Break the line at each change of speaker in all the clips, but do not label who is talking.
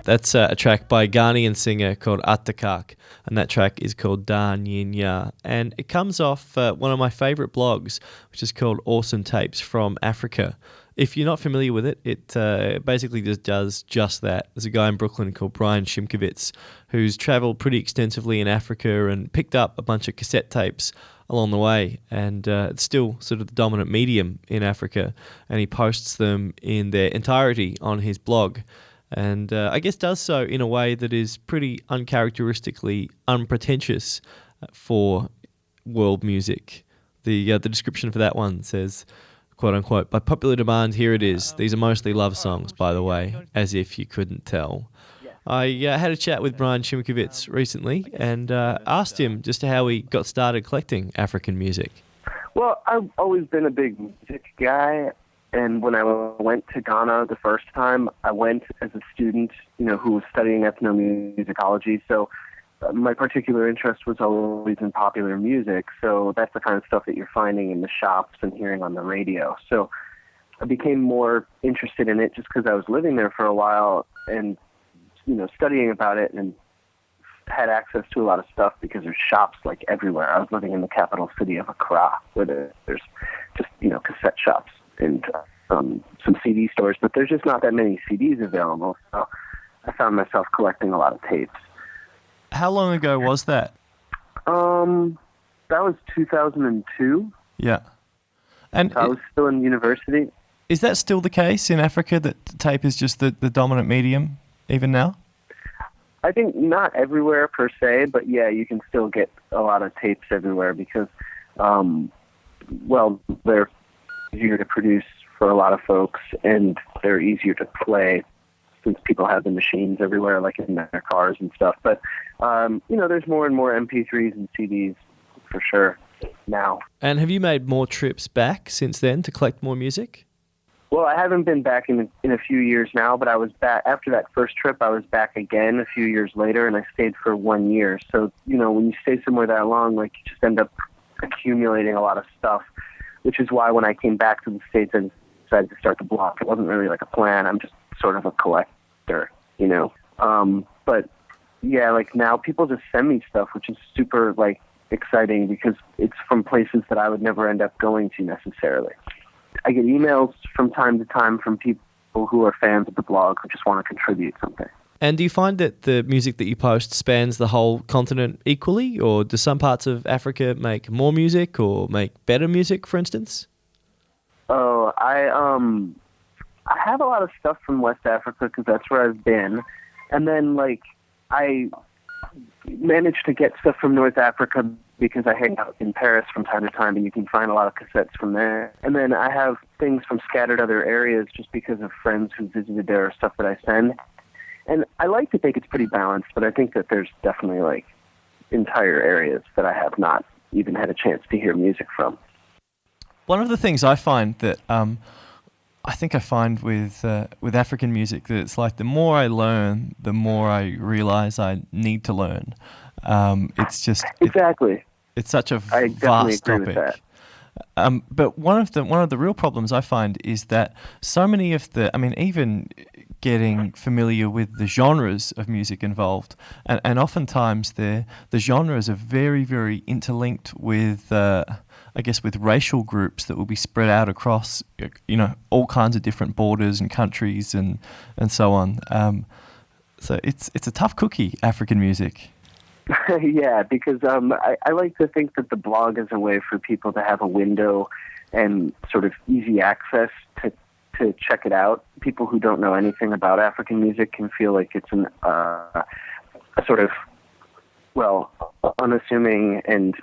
That's a track by Ghanaian singer called Atakak, and that track is called Da Nyinya. And it comes off one of my favourite blogs, which is called Awesome Tapes from Africa. If you're not familiar with it, it basically just does just that. There's a guy in Brooklyn called Brian Shimkovitz who's travelled pretty extensively in Africa and picked up a bunch of cassette tapes along the way, and it's still sort of the dominant medium in Africa, and he posts them in their entirety on his blog. And I guess does so in a way that is pretty uncharacteristically unpretentious for world music. The description for that one says, quote unquote, "By popular demand, here it is. These are mostly love songs, by the way, as if you couldn't tell." I had a chat with Brian Shimkovitz recently and asked him just how he got started collecting African music.
Well, I've always been a big music guy. And when I went to Ghana the first time, I went as a student, who was studying ethnomusicology. So my particular interest was always in popular music. So that's the kind of stuff that you're finding in the shops and hearing on the radio. So I became more interested in it just because I was living there for a while and, studying about it and had access to a lot of stuff because there's shops like everywhere. I was living in the capital city of Accra where there's just, cassette shops and some CD stores, but there's just not that many CDs available. So I found myself collecting a lot of tapes.
How long ago was that?
That was 2002.
Yeah. And
I was still in university.
Is that still the case in Africa, that tape is just the dominant medium even now?
I think not everywhere per se, but yeah, you can still get a lot of tapes everywhere because, they're easier to produce for a lot of folks, and they're easier to play since people have the machines everywhere, like in their cars and stuff. But, there's more and more MP3s and CDs for sure now.
And have you made more trips back since then to collect more music?
Well, I haven't been back in a few years now, but I was back after that first trip. I was back again a few years later, and I stayed for 1 year. So, when you stay somewhere that long, like, you just end up accumulating a lot of stuff, which is why when I came back to the States, I decided to start the blog. It wasn't really like a plan. I'm just sort of a collector, But, yeah, like, now people just send me stuff, which is super, like, exciting because it's from places that I would never end up going to necessarily. I get emails from time to time from people who are fans of the blog who just want to contribute something.
And do you find that the music that you post spans the whole continent equally, or do some parts of Africa make more music or make better music, for instance?
Oh, I have a lot of stuff from West Africa because that's where I've been. And then, like, I managed to get stuff from North Africa because I hang out in Paris from time to time, and you can find a lot of cassettes from there. And then I have things from scattered other areas just because of friends who visited there or stuff that I send. And I like to think it's pretty balanced, but I think that there's definitely, like, entire areas that I have not even had a chance to hear music from.
One of the things I find that I think I find with African music that it's like the more I learn, the more I realize I need to learn. It's just
exactly.
It's such a
I
vast
agree with
topic.
that.
But one of the real problems I find is that so many of even getting familiar with the genres of music involved, and oftentimes the genres are very, very interlinked with with racial groups that will be spread out across all kinds of different borders and countries and so on. So it's a tough cookie, African music.
Yeah, because I like to think that the blog is a way for people to have a window and sort of easy access to check it out. People who don't know anything about African music can feel like it's a sort of, unassuming and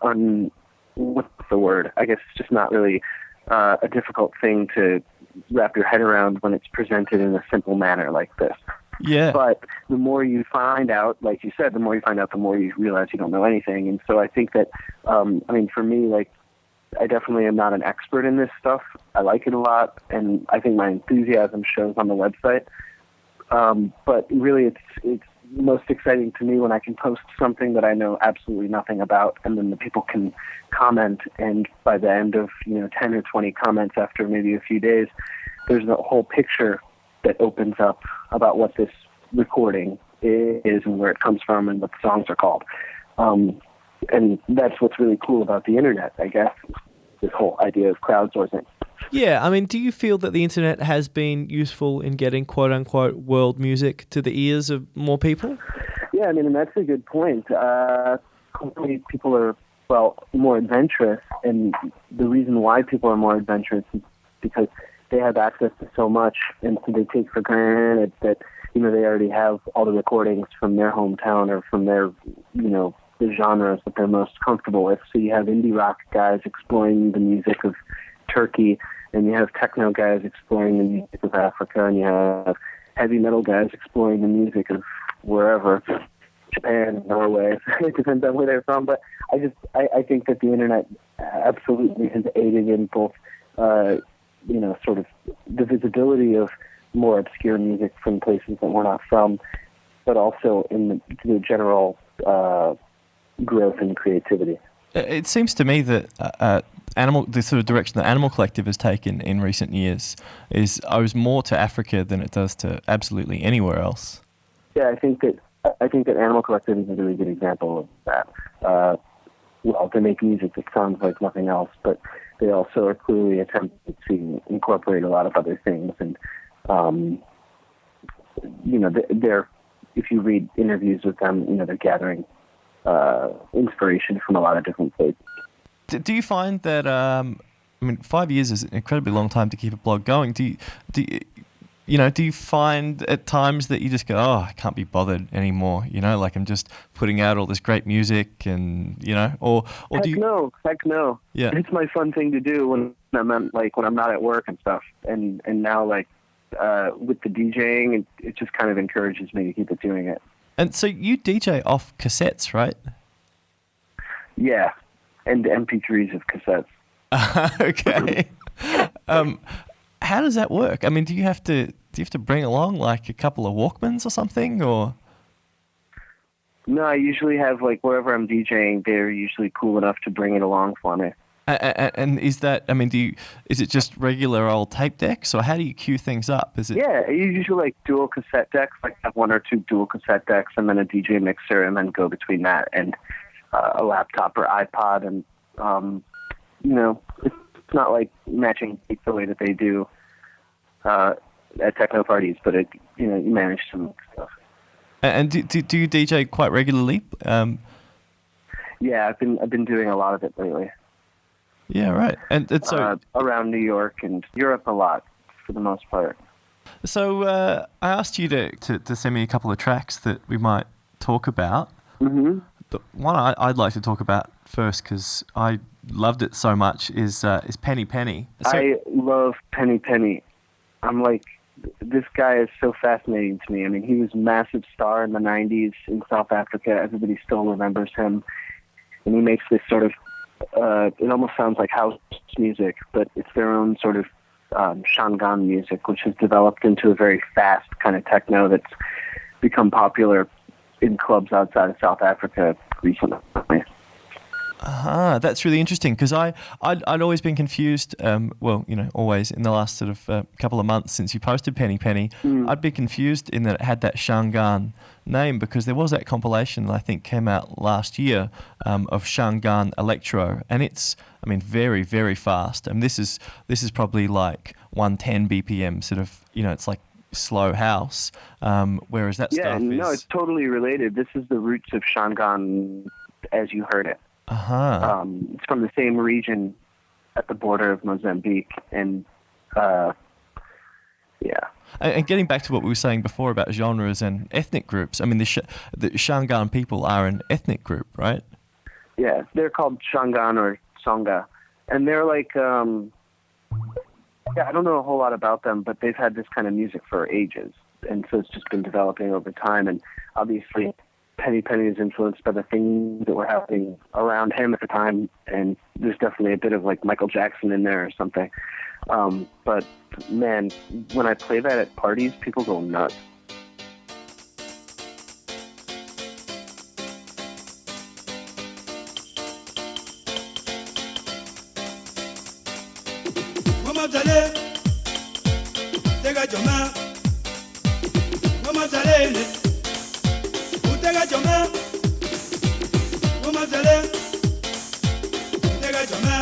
what's the word? I guess it's just not really a difficult thing to wrap your head around when it's presented in a simple manner like this.
Yeah.
But the more you find out, like you said, the more you realize you don't know anything. And so I think that, for me, like, I definitely am not an expert in this stuff. I like it a lot, and I think my enthusiasm shows on the website. But really, it's most exciting to me when I can post something that I know absolutely nothing about, and then the people can comment, and by the end of 10 or 20 comments after maybe a few days, there's a whole picture that opens up about what this recording is and where it comes from and what the songs are called. And that's what's really cool about the internet, I guess, this whole idea of crowdsourcing.
Yeah, I mean, do you feel that the internet has been useful in getting quote-unquote world music to the ears of more people?
Yeah, I mean, and that's a good point. Clearly people are, more adventurous, and the reason why people are more adventurous is because they have access to so much, and so they take for granted that, they already have all the recordings from their hometown or from their, the genres that they're most comfortable with. So you have indie rock guys exploring the music of Turkey, and you have techno guys exploring the music of Africa, and you have heavy metal guys exploring the music of wherever, Japan, Norway. It depends on where they're from, but I think that the internet absolutely has aided in both, sort of the visibility of more obscure music from places that we're not from, but also in the general growth and creativity.
It seems to me that the sort of direction that Animal Collective has taken in recent years owes more to Africa than it does to absolutely anywhere else.
Yeah, I think that Animal Collective is a really good example of that. They make music that sounds like nothing else, but they also are clearly attempting to incorporate a lot of other things. And they're, if you read interviews with them, they're gathering inspiration from a lot of different places.
Do you find that 5 years is an incredibly long time to keep a blog going? Do you find at times that you just go, I can't be bothered anymore, like I'm just putting out all this great music and, or do you...
Heck no.
Yeah.
It's my fun thing to do when I'm not at work and stuff. And now, with the DJing, it just kind of encourages me to keep doing it.
And so you DJ off cassettes, right?
Yeah. And MP3s of cassettes.
Okay. How does that work? I mean, do you have to bring along like a couple of Walkmans or something, or?
No, I usually have wherever I'm DJing, they're usually cool enough to bring it along for me.
And is that? I mean, is it just regular old tape decks, or how do you cue things up? Is it?
Yeah, I usually dual cassette decks. Have one or two dual cassette decks, and then a DJ mixer, and then go between that and a laptop or iPod, and it's not like matching the way that they do at techno parties, but you manage some stuff.
And do you DJ quite regularly?
Yeah, I've been doing a lot of it lately.
Yeah, right. And so
around New York and Europe a lot for the most part.
So I asked you to send me a couple of tracks that we might talk about.
Mm-hmm.
The one I'd like to talk about first, because I loved it so much, is Penny Penny. So,
I love Penny Penny. I'm this guy is so fascinating to me. I mean, he was a massive star in the 90s in South Africa. Everybody still remembers him. And he makes this sort of, it almost sounds like house music, but it's their own sort of Shangaan music, which has developed into a very fast kind of techno that's become popular in clubs outside of South Africa recently.
That's really interesting, because I'd always been confused, always in the last sort of couple of months since you posted Penny Penny, I'd been confused in that it had that Shangaan name, because there was that compilation that I think came out last year of Shangaan Electro, and it's, very, very fast. And this is probably like 110 BPM, sort of, it's like slow house, whereas that stuff is... Yeah,
no, it's totally related. This is the roots of Shangaan as you heard it. It's from the same region at the border of Mozambique, and
And getting back to what we were saying before about genres and ethnic groups, the Shangaan people are an ethnic group, right?
Yeah, they're called Shangaan or Songa, and they're I don't know a whole lot about them, but they've had this kind of music for ages, and so it's just been developing over time, and obviously Penny Penny is influenced by the things that were happening around him at the time, and there's definitely a bit of Michael Jackson in there or something. But man, when I play that at parties, people go nuts.
Mama Tale, Utega Joma, Mama Tale, Utega Joma, Mama Tale, Utega Joma.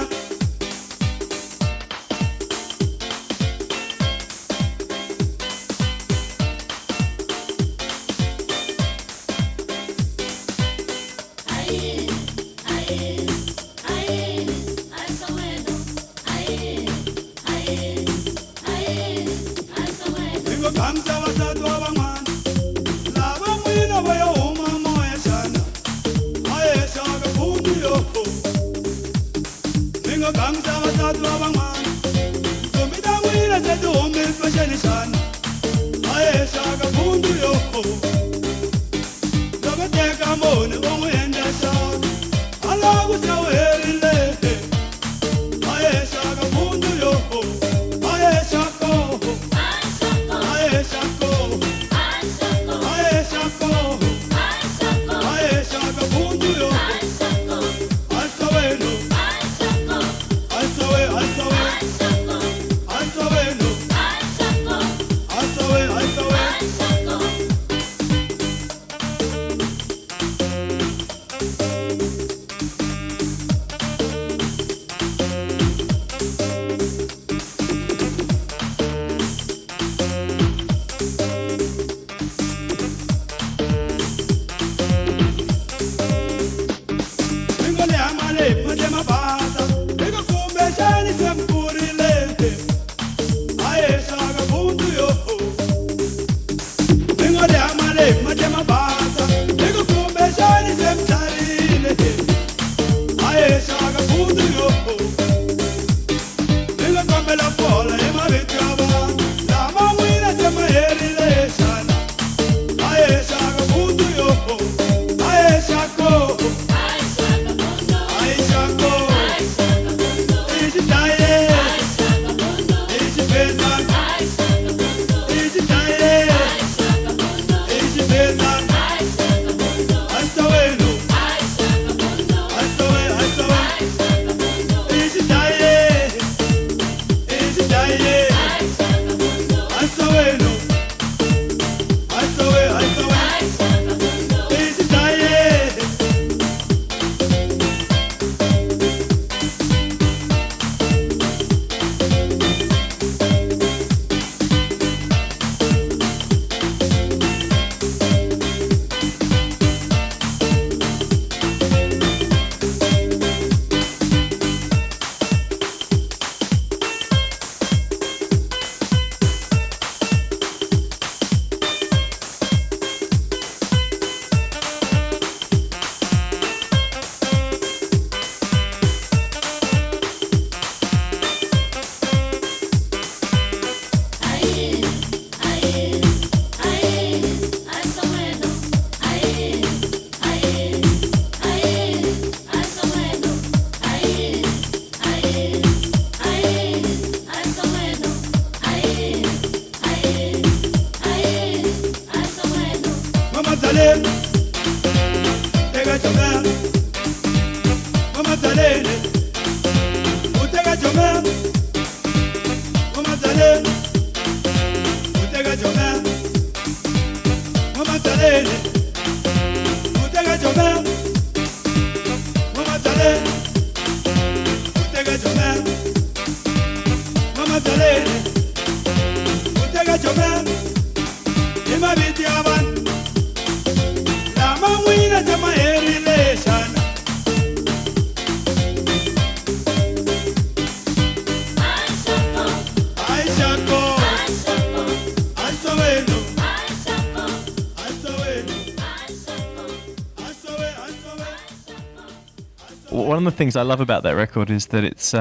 One of the things I love about that record is that it's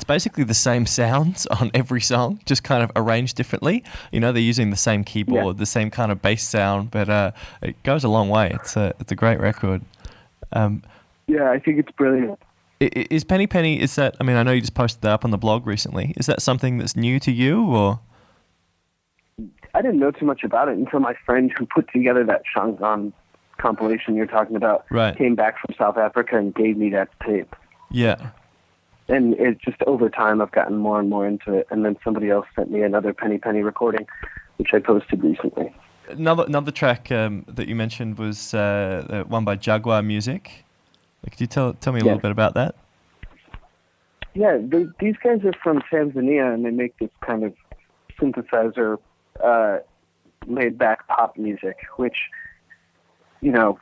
basically the same sounds on every song, just kind of arranged differently. You know, they're using the same keyboard, the same kind of bass sound, but it goes a long way. It's a great record.
Yeah, I think it's brilliant.
Is Penny Penny, is that, I mean, I know you just posted that up on the blog recently. Is that something that's new to you, or?
I didn't know too much about it until my friend who put together that Shangan compilation you're talking about came back from South Africa and gave me that tape.
Yeah.
And it just over time, I've gotten more and more into it. And then somebody else sent me another Penny Penny recording, which I posted recently.
Another track that you mentioned was the one by Jaguar Music. Could you tell me a little bit about that?
Yeah, these guys are from Tanzania, and they make this kind of synthesizer, laid-back pop music, which, you know,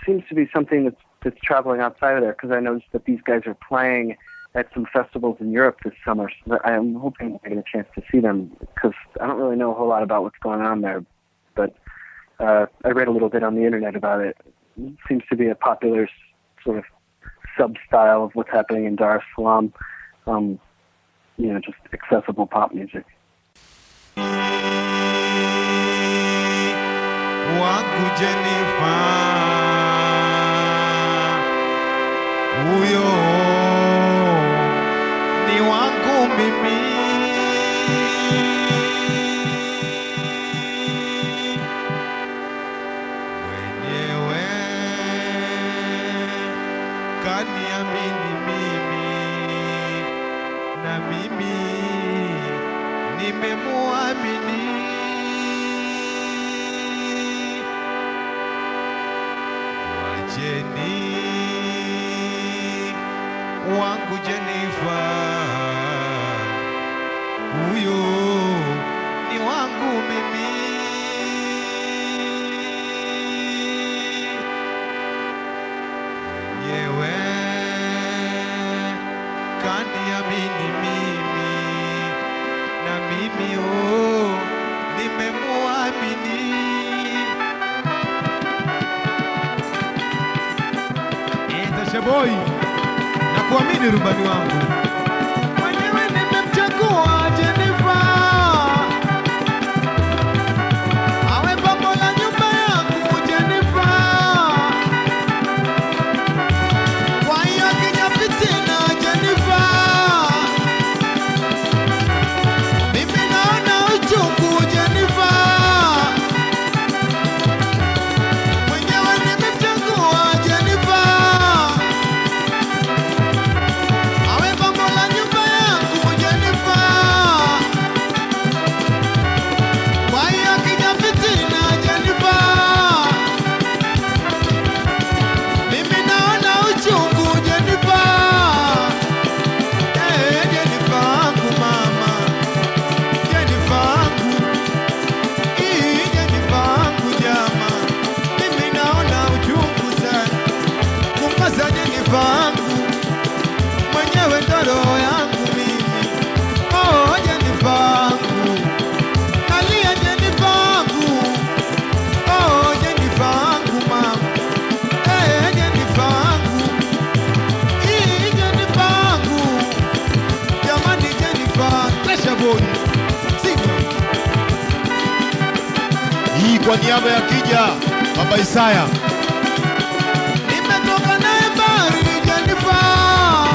seems to be something that's traveling outside of there, because I noticed that these guys are playing at some festivals in Europe this summer, so I'm hoping I get a chance to see them, because I don't really know a whole lot about what's going on there, but I read a little bit on the internet about it. It seems to be a popular sort of sub-style of what's happening in Dar es Salaam, you know, just accessible pop music.
Wangu Jennifer, huyo ni wangu mimi. Mwenyewe kaniamini mimi, na mimi nimemuamini. Wacheni wangu Jennifer, huyo ni wangu mimi. Mwenyewe kaniamini mimi, na mimi nimemuamini. Boy, na kuamini rubani wangu, mwenyewe nimemchagua Jennifer awe pambo la nyumba yangu Jennifer. Kwa hiyo akija fitina Jennifer, mimi naona uchungu Jennifer. Mwenyewe nimemchagua Jennifer hii kwa niaba ya Kija Baba Isaya. Nimetoka naye mbali Jennifer,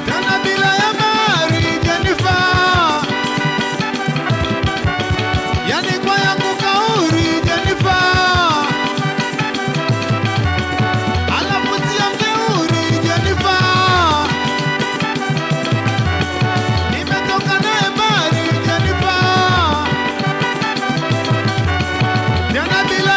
tena bila ya mali Jennifer, yani kwa yangu kauri Jennifer, alafu siya mteuri Jennifer. Nimetoka naye mbali Jennifer, tena bila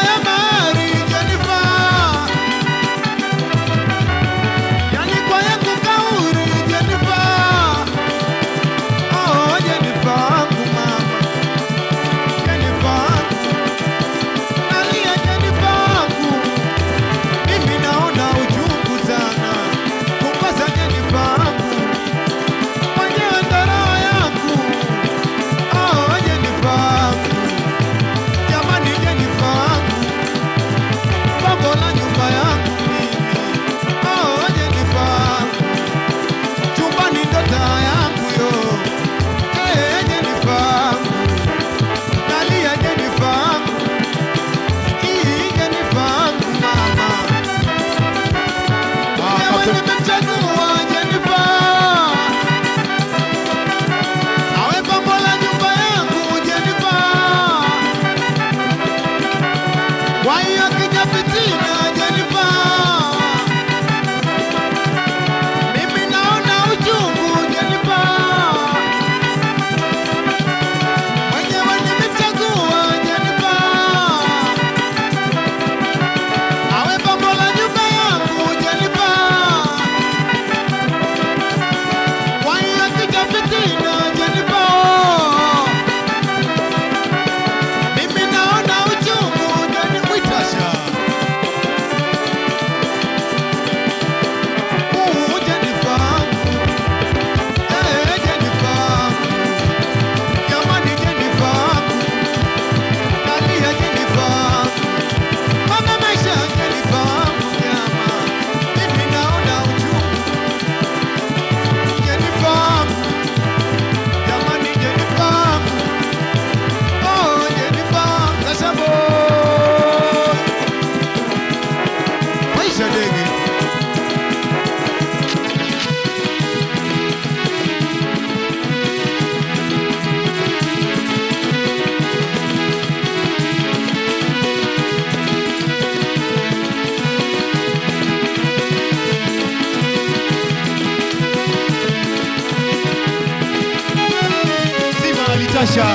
Natasha,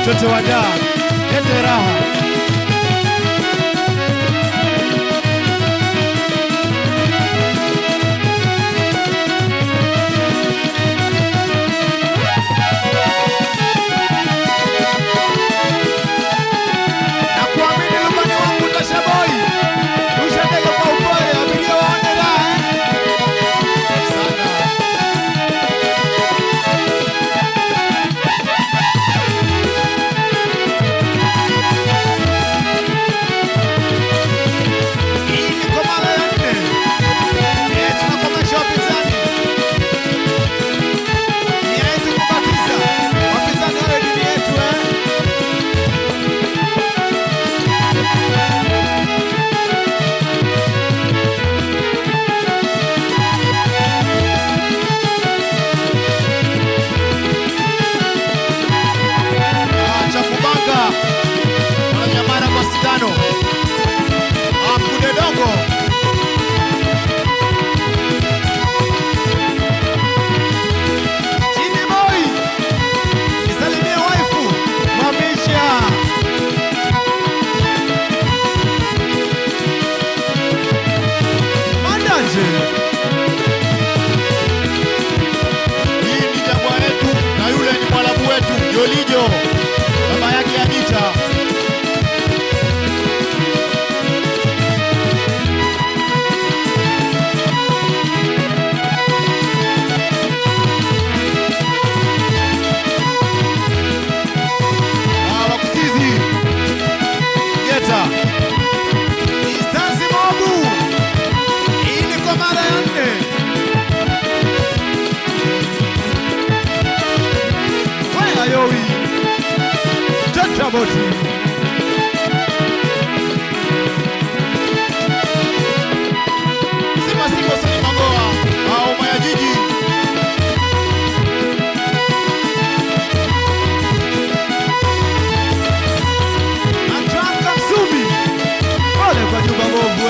mtoto wa daa, lete raha. Na kuamini lumani wangu Tasha boy, rusha ndege kwa upole, abiria waone raha. Sana. Hii ni kwa mara ya 4. Tunakomesha wapinzani. Ni yetu kubakiza. Wapinzani wale dini yetu Acha kubanga. Wananyamara kwa sindano. Mkude dongo. Chini boy. Nisalimie waifu. Mamisha. Mandanje. Hii ni jangwa letu na yule ni mwalabu wetu Jolijo. Baba yake Anita. Wakusizi Geta Istanzi Mobu. Hii ni kwa mara ya 4. Waya yowi Tataboti. Sima siko sani magoa au maya jiji. Atranka Msumi. Ole kwa Juba Bobu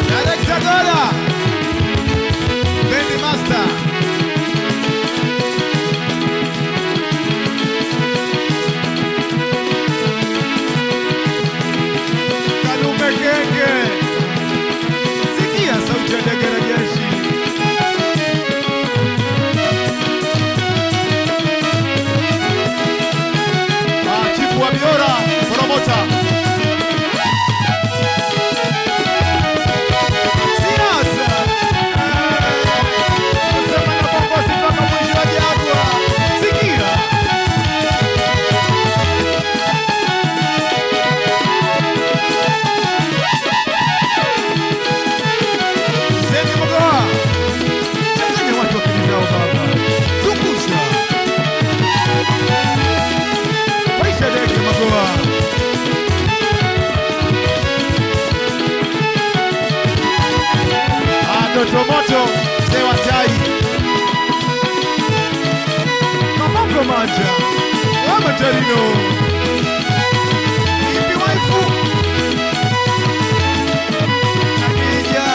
Director Gola. Bendy Master. Kalume Genge. Sikia sauti ya ndege la jeshi. Chifu wa Miora, promota. Siasa. Kusema na bongozi mpaka mwisho wa jagwa. Sikia. Seni Mgoa. Changanya watu wa kimizao baba. Zungusha. Maisha deke Magoa. Doto moto mzee wa tai. Mamongo manja. Wama tarino. Ipi waifu. Nakija.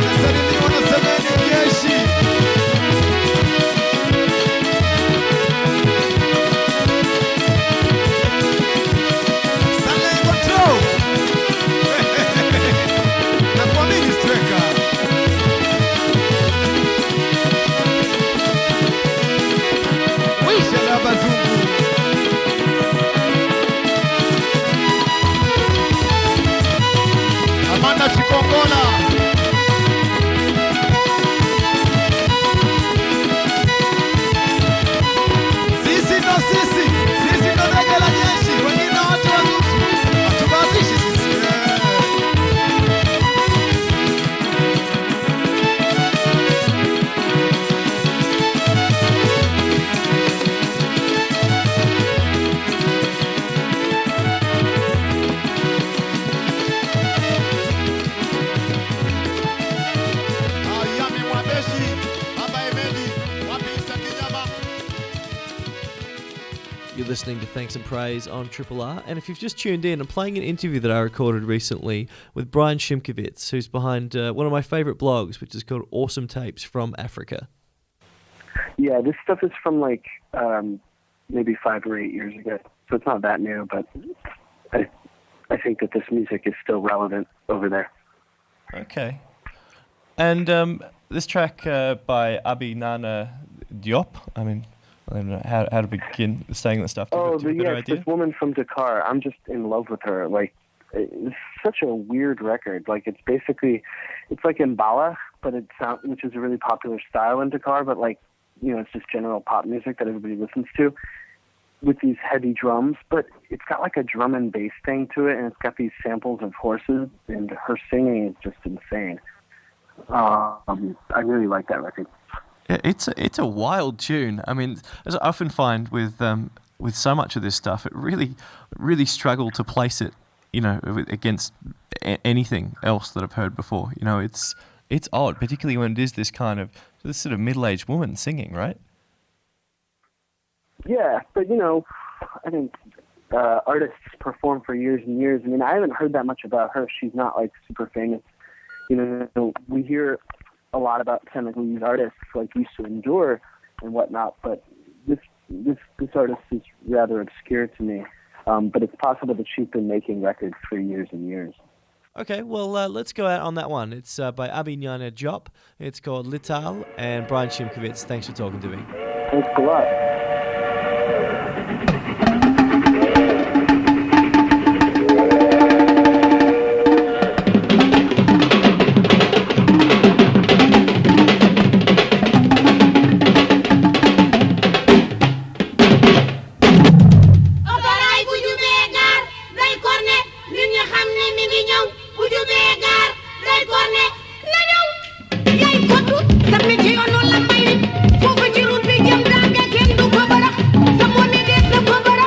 Nasalimiwa na semeni mjeshi. Stanley Control. Nakuamini striker. Wisha la bazungu.
listening to Thanks and Praise on Triple R, and if you've just tuned in, I'm playing an interview that I recorded recently with Brian Shimkovitz, who's behind one of my favourite blogs, which is called Awesome Tapes from Africa.
Yeah, this stuff is from like maybe 5 or 8 years ago, so it's not that new, but I think that this music is still relevant over there.
Okay. And this track by Abi Nana Diop, I mean, I don't know how to begin saying that stuff.
This woman from Dakar. I'm just in love with her. Like, it's such a weird record. Like, it's like Mbala, but which is a really popular style in Dakar, but like, you know, it's just general pop music that everybody listens to with these heavy drums, but it's got like a drum and bass thing to it, and it's got these samples of horses, and her singing is just insane. I really like that record.
Yeah, it's a wild tune. I mean, as I often find with so much of this stuff, it really struggle to place it, you know, against anything else that I've heard before. You know, it's odd, particularly when it is this sort of middle-aged woman singing, right?
Yeah, but you know, I think artists perform for years and years. I mean, I haven't heard that much about her. She's not like super famous. You know, we hear a lot about Senegalese artists like Youssou N'Dour and whatnot, but this artist is rather obscure to me. But it's possible that she's been making records for years and years.
Okay, well, let's go out on that one. It's by Abi Nana Diop. It's called Lital, and Brian Shimkovitz, thanks for talking to me.
Thanks a lot.
Foofu ci route bi jëm Daga kenn du ko barax sa moo ne dees na ko barax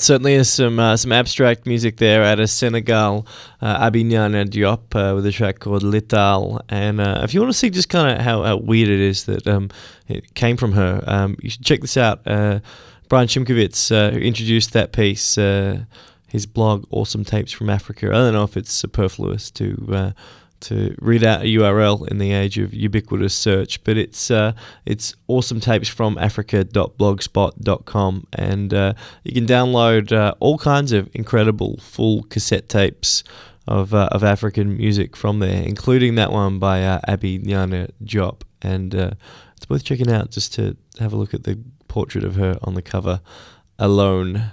Certainly is some abstract music there out of Senegal, Abidjan Diop with a track called Lital. And if you want to see just kind of how weird it is that it came from her, you should check this out. Brian Shimkovitz, who introduced that piece, his blog, Awesome Tapes from Africa. I don't know if it's superfluous to read out a URL in the age of ubiquitous search, but it's awesometapesfromafrica.blogspot.com, and you can download all kinds of incredible full cassette tapes of African music from there, including that one by Abidjan Diop, and it's worth checking out just to have a look at the portrait of her on the cover alone.